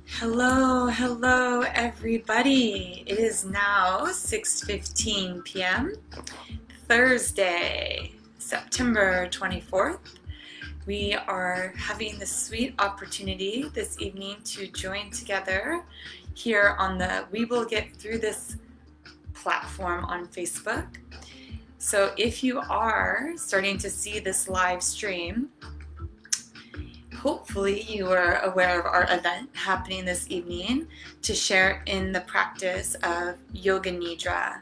Hello, everybody. It is now 6:15 p.m. Thursday, September 24th. We are having the sweet opportunity this evening to join together here on the We Will Get Through This platform on Facebook. So if you are starting to see this live stream, hopefully you are aware of our event happening this evening to share in the practice of Yoga Nidra.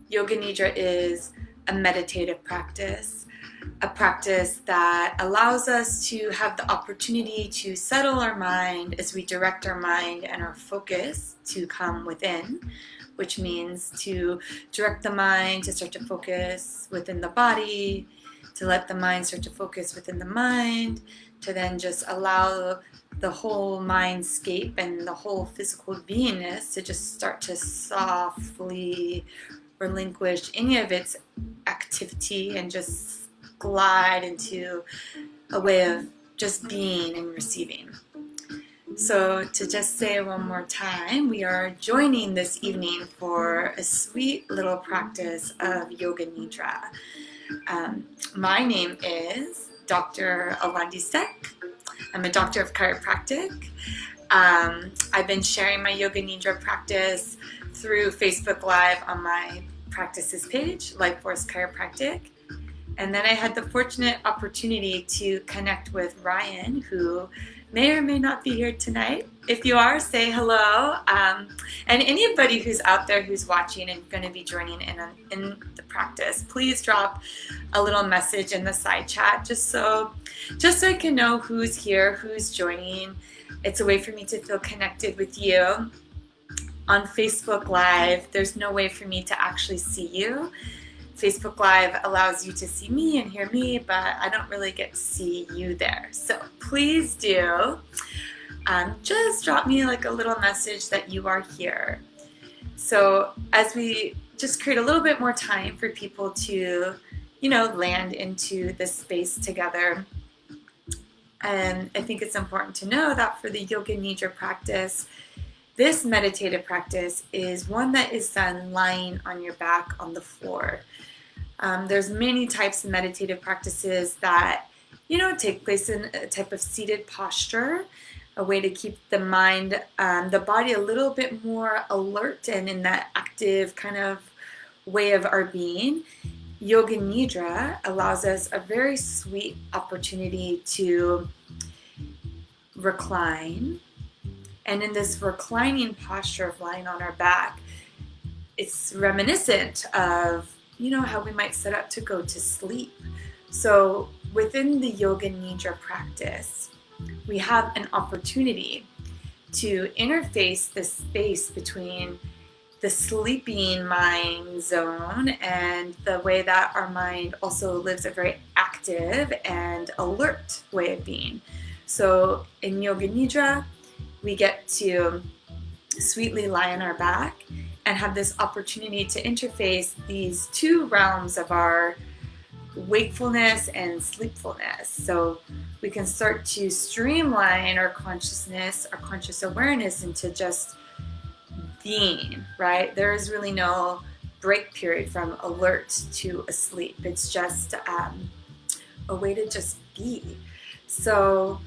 Yoga Nidra is a meditative practice, a practice that allows us to have the opportunity to settle our mind as we direct our mind and our focus to come within, which means to direct the mind to start to focus within the body, to let the mind start to focus within the mind, to then just allow the whole mindscape and the whole physical beingness to just start to softly relinquish any of its activity and just glide into a way of just being and receiving. So to just say one more time, we are joining this evening for a sweet little practice of Yoga Nidra. My name is Dr. Alandi Sek. I'm a doctor of chiropractic. I've been sharing my Yoga Nidra practice through Facebook Live on my practices page, Life Force Chiropractic. And then I had the fortunate opportunity to connect with Ryan, who may or may not be here tonight. If you are, say hello. And anybody who's out there who's watching and going to be joining in the practice, please drop a little message in the side chat just so I can know who's here, who's joining. It's a way for me to feel connected with you. On Facebook Live, there's no way for me to actually see you. Facebook Live allows you to see me and hear me, but I don't really get to see you there. So please do just drop me like a little message that you are here. So as we just create a little bit more time for people to, land into this space together. And I think it's important to know that for the Yoga Nidra practice, this meditative practice is one that is done lying on your back on the floor. There's many types of meditative practices that, take place in a type of seated posture, a way to keep the mind, the body a little bit more alert and in that active kind of way of our being. Yoga Nidra allows us a very sweet opportunity to recline. And in this reclining posture of lying on our back, it's reminiscent of how we might set up to go to sleep. So within the Yoga Nidra practice, we have an opportunity to interface the space between the sleeping mind zone and the way that our mind also lives a very active and alert way of being. So in Yoga Nidra, we get to sweetly lie on our back and have this opportunity to interface these two realms of our wakefulness and sleepfulness. So we can start to streamline our consciousness, our conscious awareness into just being, right? There is really no break period from alert to asleep. It's just a way to just be. So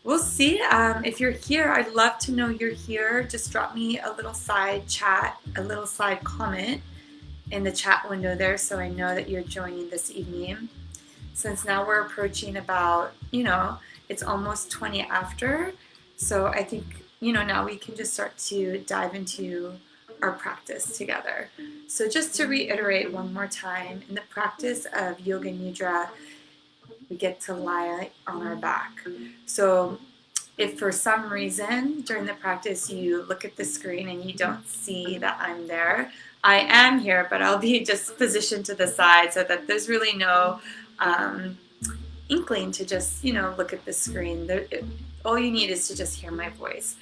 we'll see. If you're here, I'd love to know you're here. Just drop me a little side chat, a little side comment in the chat window there so I know that you're joining this evening. Since now we're approaching about, it's almost 20 after. So I think, now we can just start to dive into our practice together. So just to reiterate one more time, in the practice of Yoga Nidra, we get to lie on our back. So if for some reason during the practice you look at the screen and you don't see that I'm there, I am here, but I'll be just positioned to the side so that there's really no inkling to just, look at the screen. all you need is to just hear my voice.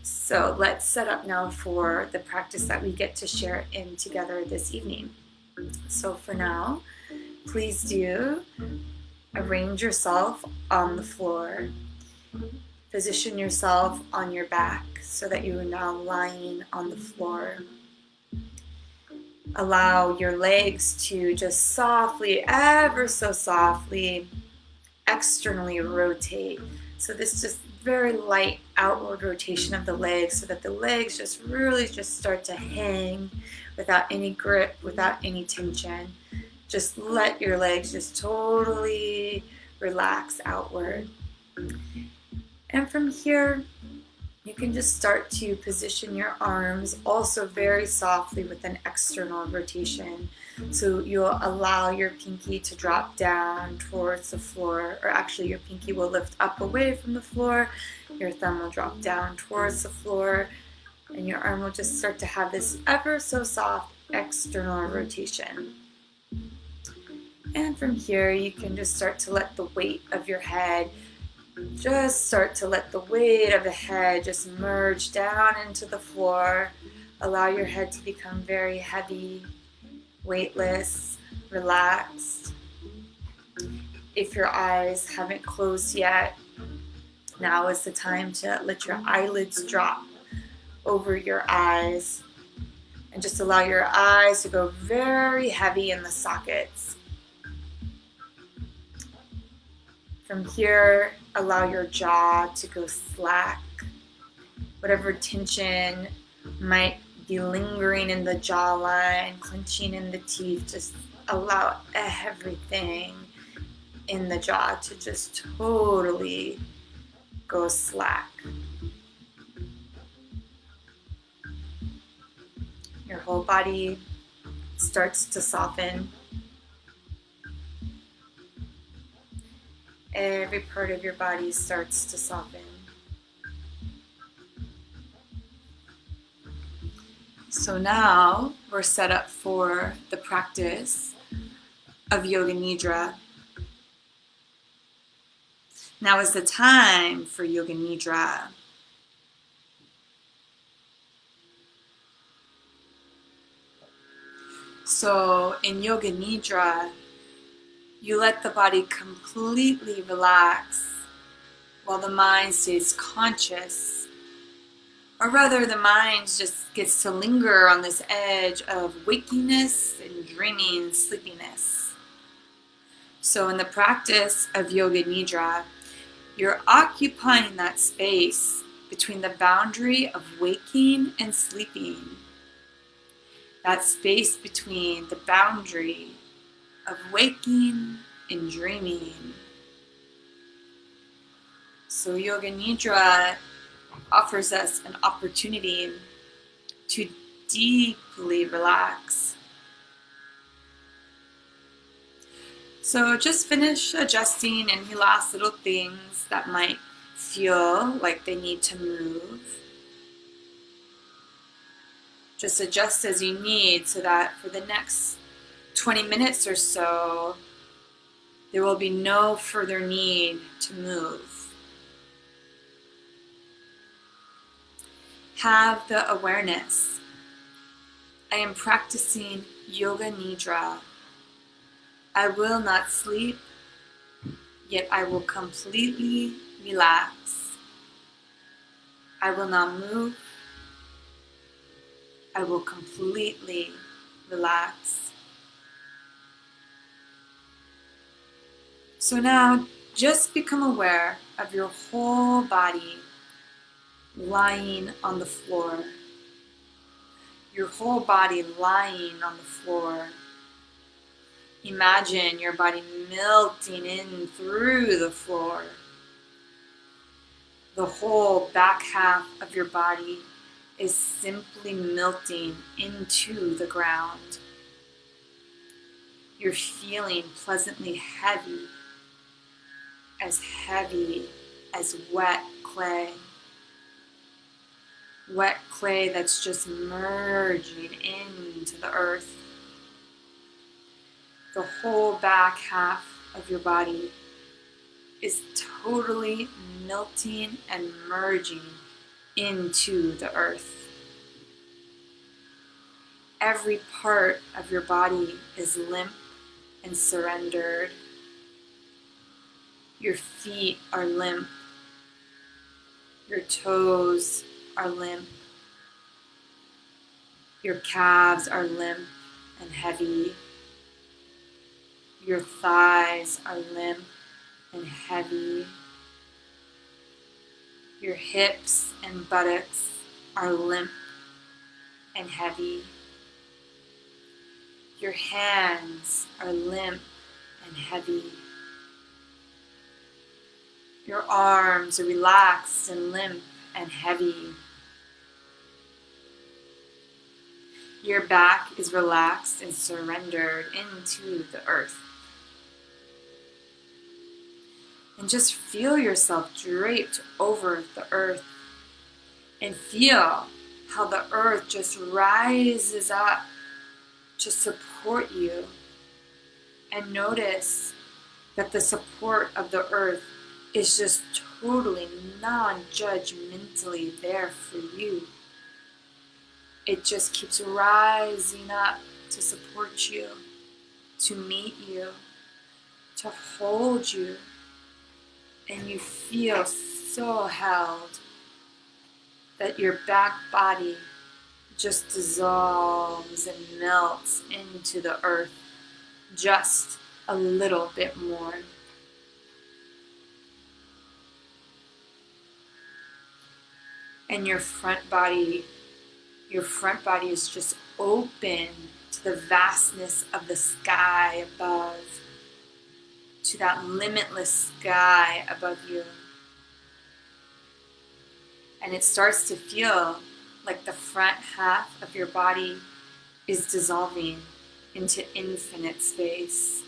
So let's set up now for the practice that we get to share in together this evening. So for now, please do arrange yourself on the floor. Position yourself on your back so that you are now lying on the floor. Allow your legs to just softly, ever so softly, externally rotate. So this just very light outward rotation of the legs so that the legs just really just start to hang without any grip, without any tension. Just let your legs just totally relax outward. And from here, you can just start to position your arms also very softly with an external rotation. So you'll allow your pinky to drop down towards the floor, or actually your pinky will lift up away from the floor, your thumb will drop down towards the floor, and your arm will just start to have this ever so soft external rotation. And from here, you can just start to let the weight of your head just start to let the weight of the head just merge down into the floor. Allow your head to become very heavy, weightless, relaxed. If your eyes haven't closed yet, now is the time to let your eyelids drop over your eyes and just allow your eyes to go very heavy in the sockets. From here, allow your jaw to go slack. Whatever tension might be lingering in the jawline, clenching in the teeth, just allow everything in the jaw to just totally go slack. Your whole body starts to soften. Every part of your body starts to soften. So now we're set up for the practice of Yoga Nidra. Now is the time for Yoga Nidra. So in Yoga Nidra, you let the body completely relax while the mind stays conscious. Or rather, the mind just gets to linger on this edge of wakiness and dreaming sleepiness. So in the practice of Yoga Nidra, you're occupying that space between the boundary of waking and sleeping. That space between the boundary of waking and dreaming. So Yoga Nidra offers us an opportunity to deeply relax. So just finish adjusting any last little things that might feel like they need to move. Just adjust as you need so that for the next 20 minutes or so, there will be no further need to move. Have the awareness. I am practicing Yoga Nidra. I will not sleep, yet I will completely relax. I will not move. I will completely relax. So now just become aware of your whole body lying on the floor. Your whole body lying on the floor. Imagine your body melting in through the floor. The whole back half of your body is simply melting into the ground. You're feeling pleasantly heavy as wet clay. Wet clay that's just merging into the earth. The whole back half of your body is totally melting and merging into the earth. Every part of your body is limp and surrendered. Your feet are limp. Your toes are limp. Your calves are limp and heavy. Your thighs are limp and heavy. Your hips and buttocks are limp and heavy. Your hands are limp and heavy. Your arms are relaxed and limp and heavy. Your back is relaxed and surrendered into the earth. And just feel yourself draped over the earth. And feel how the earth just rises up to support you. And notice that the support of the earth is just totally non-judgmentally there for you. It just keeps rising up to support you, to meet you, to hold you. And you feel so held that your back body just dissolves and melts into the earth just a little bit more. And your front body is just open to the vastness of the sky above, to that limitless sky above you. And it starts to feel like the front half of your body is dissolving into infinite space.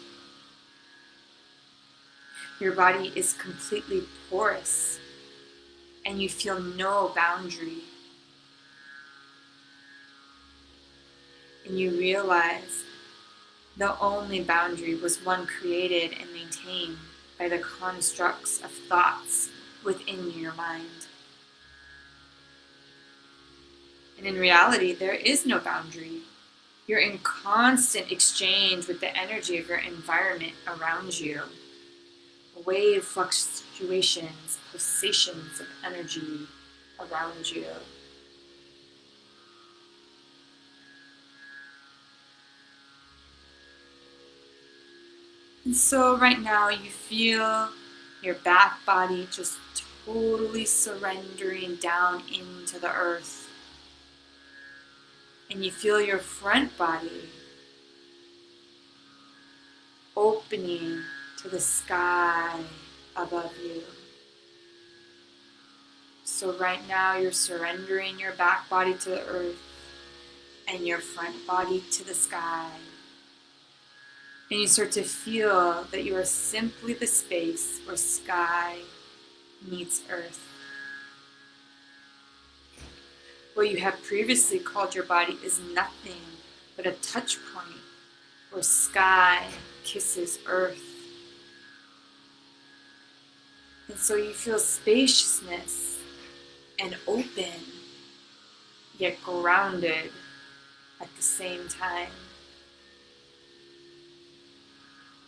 Your body is completely porous, and you feel no boundary. And you realize the only boundary was one created and maintained by the constructs of thoughts within your mind. And in reality, there is no boundary. You're in constant exchange with the energy of your environment around you. Wave fluctuations, pulsations of energy around you. And so right now you feel your back body just totally surrendering down into the earth. And you feel your front body opening to the sky above you. So right now you're surrendering your back body to the earth and your front body to the sky. And you start to feel that you are simply the space where sky meets earth. What you have previously called your body is nothing but a touch point where sky kisses earth. And so you feel spaciousness and open, yet grounded at the same time.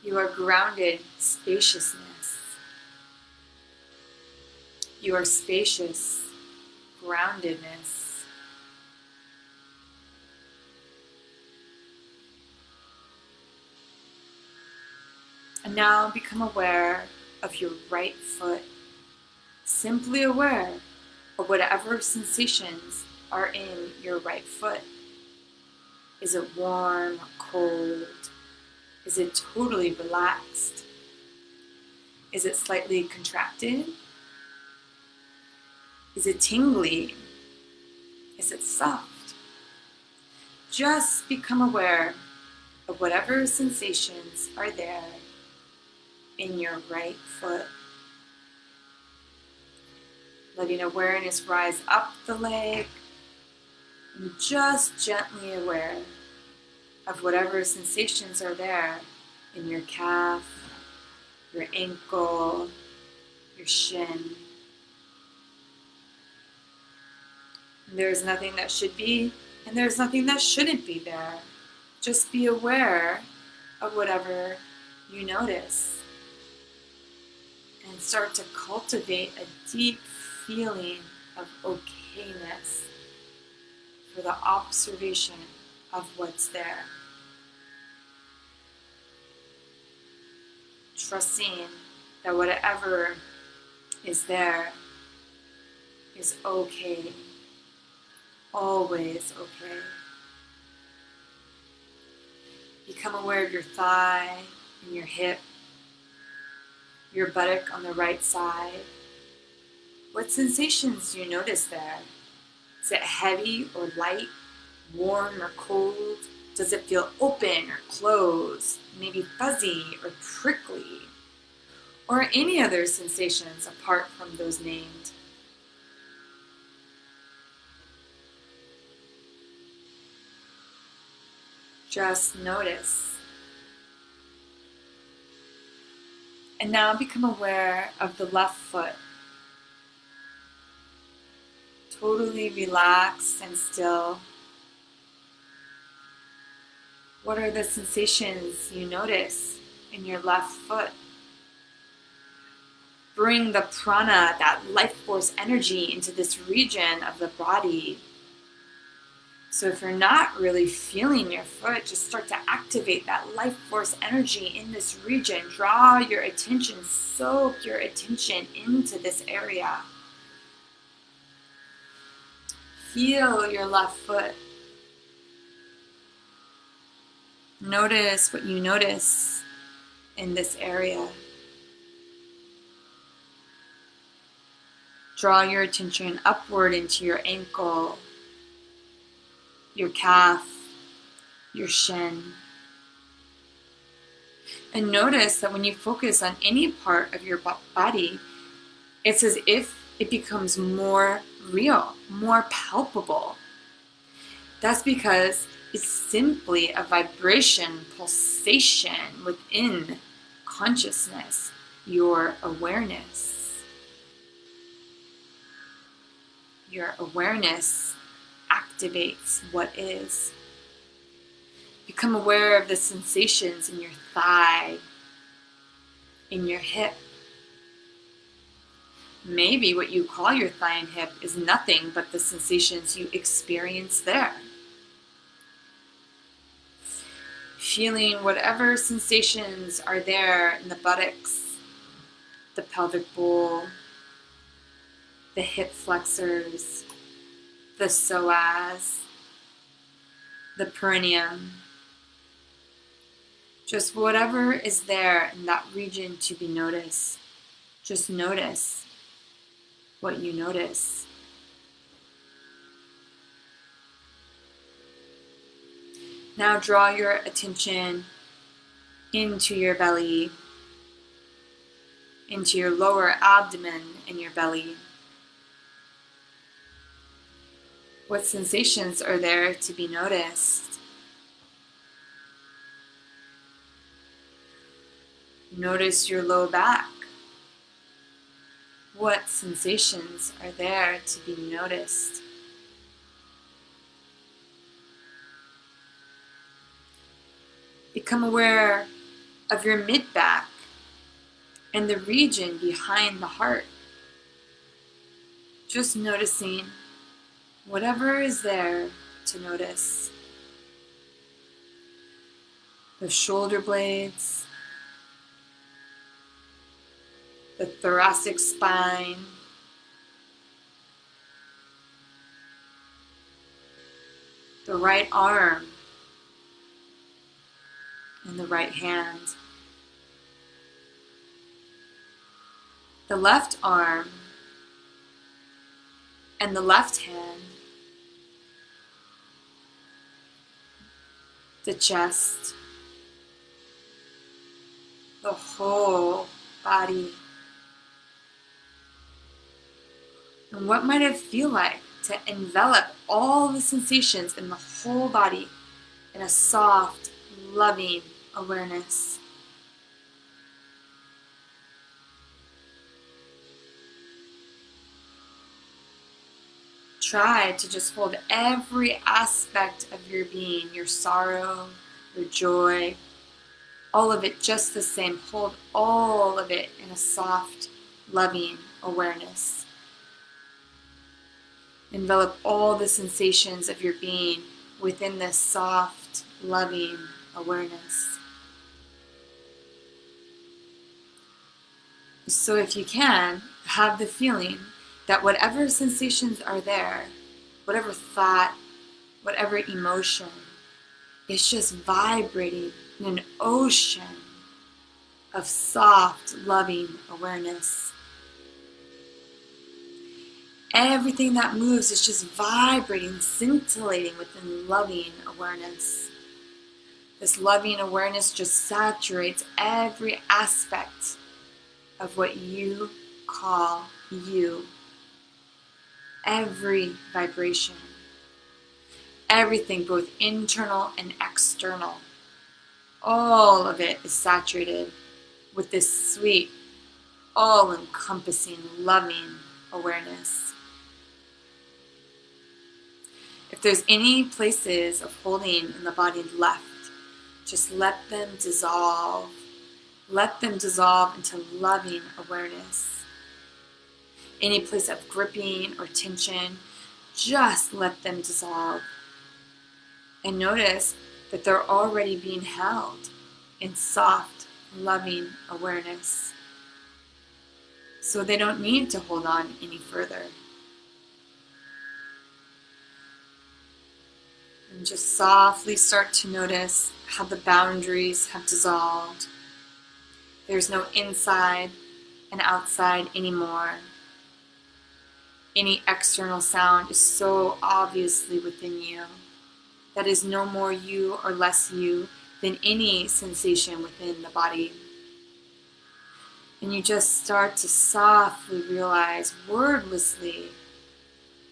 You are grounded spaciousness. You are spacious groundedness. And now become aware of your right foot. Simply aware of whatever sensations are in your right foot. Is it warm or cold? Is it totally relaxed? Is it slightly contracted? Is it tingly? Is it soft? Just become aware of whatever sensations are there in your right foot. Letting awareness rise up the leg and just gently aware of whatever sensations are there in your calf, your ankle, your shin. There's nothing that should be, and there's nothing that shouldn't be there. Just be aware of whatever you notice and start to cultivate a deep feeling of okayness for the observation of what's there. Trusting that whatever is there is okay, always okay. Become aware of your thigh and your hip, your buttock on the right side. What sensations do you notice there? Is it heavy or light, warm or cold? Does it feel open or closed, maybe fuzzy or prickly? Or any other sensations apart from those named? Just notice. And now become aware of the left foot. Totally relaxed and still. What are the sensations you notice in your left foot? Bring the prana, that life force energy, into this region of the body. So if you're not really feeling your foot, just start to activate that life force energy in this region. Draw your attention, soak your attention into this area. Feel your left foot. Notice what you notice in this area. Draw your attention upward into your ankle, your calf, your shin. And notice that when you focus on any part of your body, it's as if it becomes more real, more palpable. That's because it's simply a vibration, pulsation within consciousness, your awareness. Your awareness activates what is. Become aware of the sensations in your thigh, in your hip. Maybe what you call your thigh and hip is nothing but the sensations you experience there. Feeling whatever sensations are there in the buttocks, the pelvic bowl, the hip flexors, the psoas, the perineum. Just whatever is there in that region to be noticed. Just notice what you notice. Now draw your attention into your belly, into your lower abdomen and your belly. What sensations are there to be noticed? Notice your low back. What sensations are there to be noticed? Become aware of your mid-back and the region behind the heart. Just noticing whatever is there to notice. The shoulder blades, the thoracic spine, the right arm, and the right hand. The left arm and the left hand. The chest, the whole body. And what might it feel like to envelop all the sensations in the whole body in a soft, loving awareness? try to just hold every aspect of your being, your sorrow, your joy, all of it just the same. Hold all of it in a soft, loving awareness. Envelop all the sensations of your being within this soft, loving awareness. So if you can, have the feeling that whatever sensations are there, whatever thought, whatever emotion, is just vibrating in an ocean of soft, loving awareness. Everything that moves is just vibrating, scintillating within loving awareness. This loving awareness just saturates every aspect of what you call you. Every vibration. Everything, both internal and external. All of it is saturated with this sweet, all-encompassing, loving awareness. If there's any places of holding in the body left, just let them dissolve. Let them dissolve into loving awareness. Any place of gripping or tension, just let them dissolve. And notice that they're already being held in soft, loving awareness. So they don't need to hold on any further. And just softly start to notice how the boundaries have dissolved. There's no inside and outside anymore. Any external sound is so obviously within you. That is no more you or less you than any sensation within the body. And you just start to softly realize, wordlessly,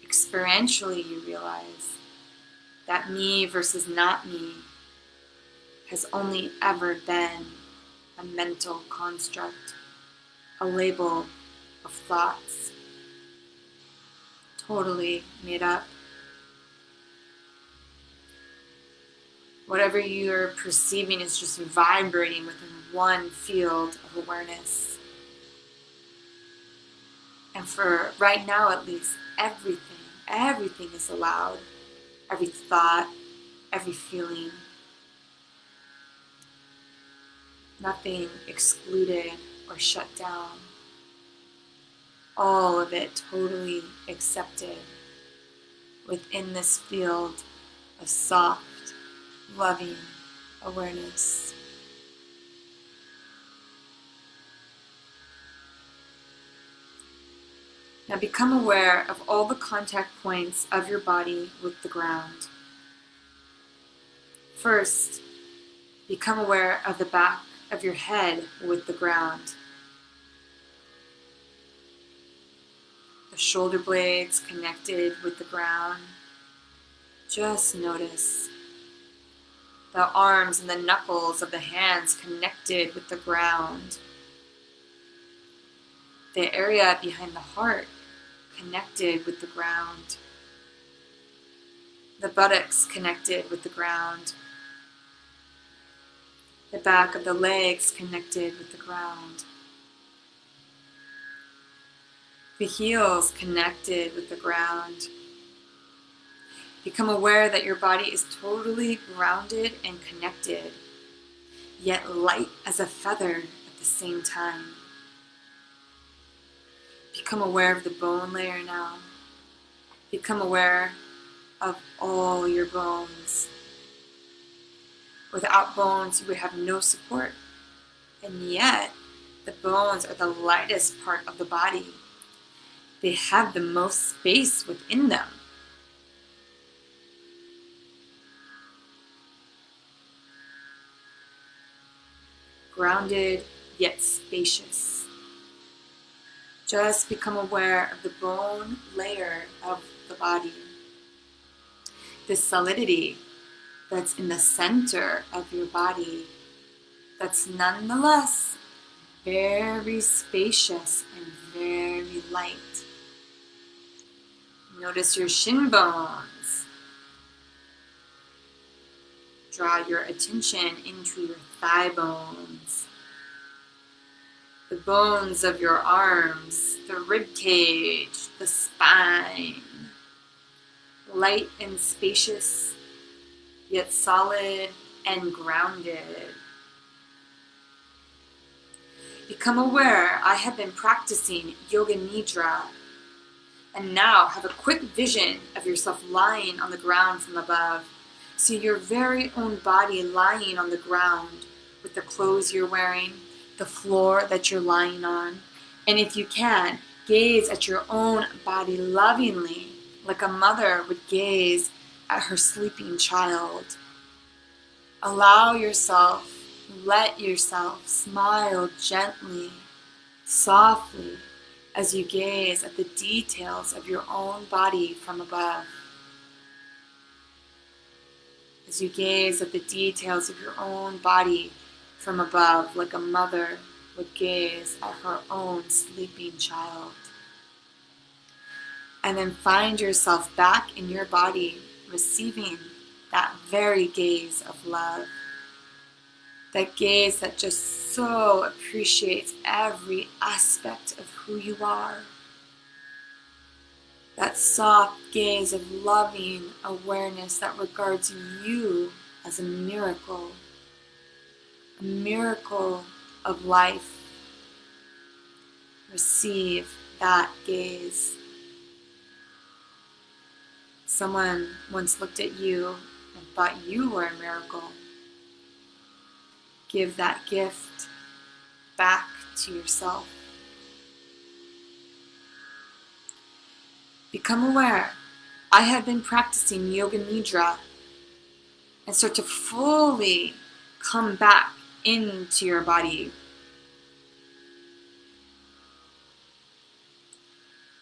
experientially you realize, that me versus not me has only ever been a mental construct, a label of thoughts, totally made up. Whatever you're perceiving is just vibrating within one field of awareness. And for right now at least, everything is allowed. Every thought, every feeling. Nothing excluded or shut down. All of it totally accepted within this field of soft, loving awareness. Now become aware of all the contact points of your body with the ground. First, become aware of the back of your head with the ground. The shoulder blades connected with the ground. Just notice. The arms and the knuckles of the hands connected with the ground. The area behind the heart connected with the ground. The buttocks connected with the ground. The back of the legs connected with the ground. The heels connected with the ground. Become aware that your body is totally grounded and connected, yet light as a feather at the same time. Become aware of the bone layer now. Become aware of all your bones. Without bones, you would have no support. And yet, the bones are the lightest part of the body. They have the most space within them. Grounded, yet spacious. Just become aware of the bone layer of the body. The solidity that's in the center of your body, that's nonetheless very spacious and very light. Notice your shin bones. Draw your attention into your thigh bones, the bones of your arms, the rib cage, the spine. Light and spacious, yet solid and grounded. Become aware I have been practicing Yoga Nidra, and now have a quick vision of yourself lying on the ground from above. See your very own body lying on the ground with the clothes you're wearing, the floor that you're lying on. And if you can, gaze at your own body lovingly, like a mother would gaze at her sleeping child. Allow yourself, let yourself smile gently, softly, as you gaze at the details of your own body from above. As you gaze at the details of your own body from above, like a mother would gaze at her own sleeping child. And then find yourself back in your body, receiving that very gaze of love. That gaze that just so appreciates every aspect of who you are. That soft gaze of loving awareness that regards you as a miracle of life. Receive that gaze. Someone once looked at you and thought you were a miracle. Give that gift back to yourself. Become aware. I have been practicing Yoga Nidra, and start to fully come back into your body.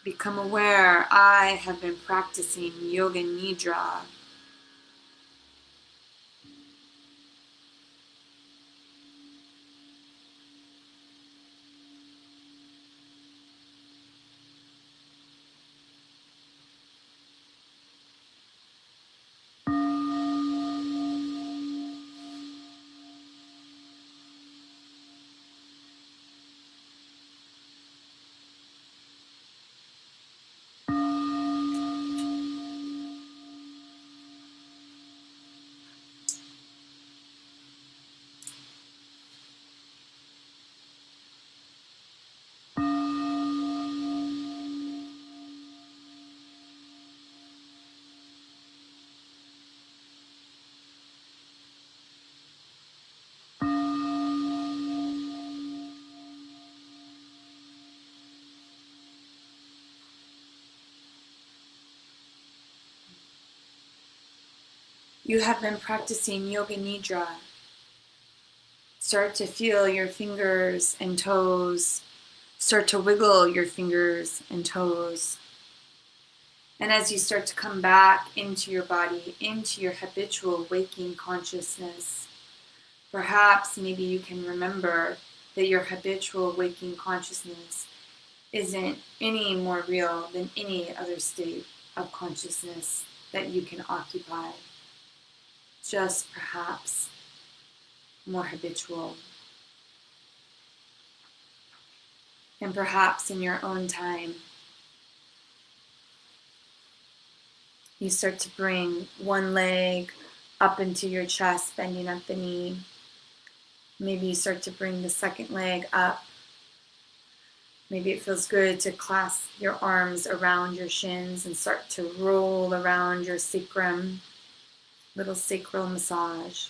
Become aware. I have been practicing Yoga Nidra. You have been practicing Yoga Nidra. Start to feel your fingers and toes. Start to wiggle your fingers and toes. And as you start to come back into your body, into your habitual waking consciousness, perhaps maybe you can remember that your habitual waking consciousness isn't any more real than any other state of consciousness that you can occupy. Just perhaps more habitual. And perhaps in your own time, you start to bring one leg up into your chest, bending up the knee. Maybe you start to bring the second leg up. Maybe it feels good to clasp your arms around your shins and start to roll around your sacrum, little sacral massage.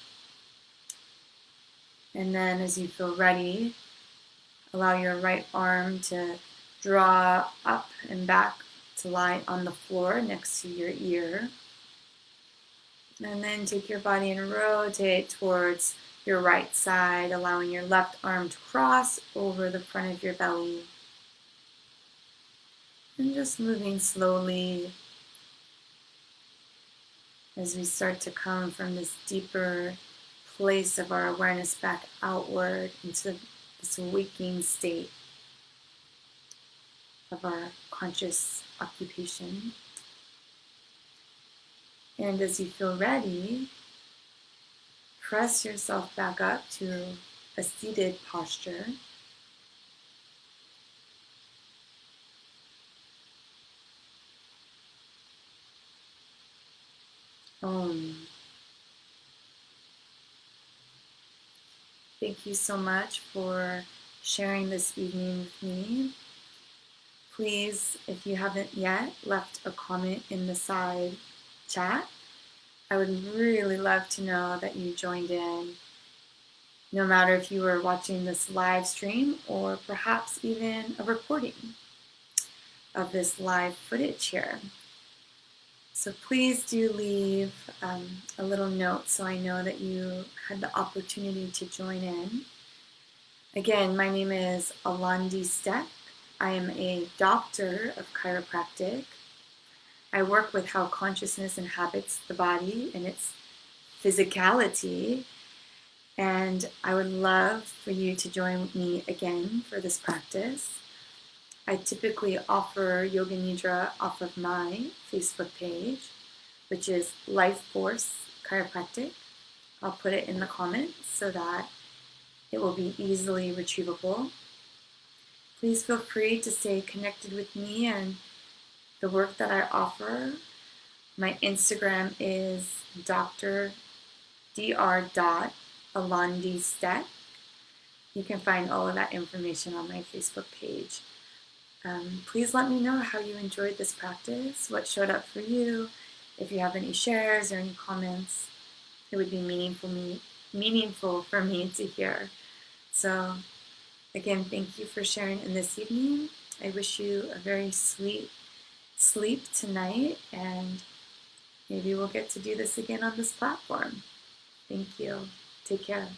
And then as you feel ready, allow your right arm to draw up and back to lie on the floor next to your ear. And then take your body and rotate towards your right side, allowing your left arm to cross over the front of your belly. And just moving slowly as we start to come from this deeper place of our awareness back outward into this waking state of our conscious occupation. And as you feel ready, press yourself back up to a seated posture. Thank you so much for sharing this evening with me. Please, if you haven't yet left a comment in the side chat, I would really love to know that you joined in, no matter if you were watching this live stream or perhaps even a recording of this live footage here. So please do leave a little note so I know that you had the opportunity to join in. Again, my name is Alandi Steck. I am a doctor of chiropractic. I work with how consciousness inhabits the body and its physicality. And I would love for you to join me again for this practice. I typically offer Yoga Nidra off of my Facebook page, which is Life Force Chiropractic. I'll put it in the comments so that it will be easily retrievable. Please feel free to stay connected with me and the work that I offer. My Instagram is dr.alandi.steck. You can find all of that information on my Facebook page. Please let me know how you enjoyed this practice, what showed up for you. If you have any shares or any comments, it would be meaningful for me to hear. So again, thank you for sharing in this evening. I wish you a very sweet sleep tonight, and maybe we'll get to do this again on this platform. Thank you. Take care.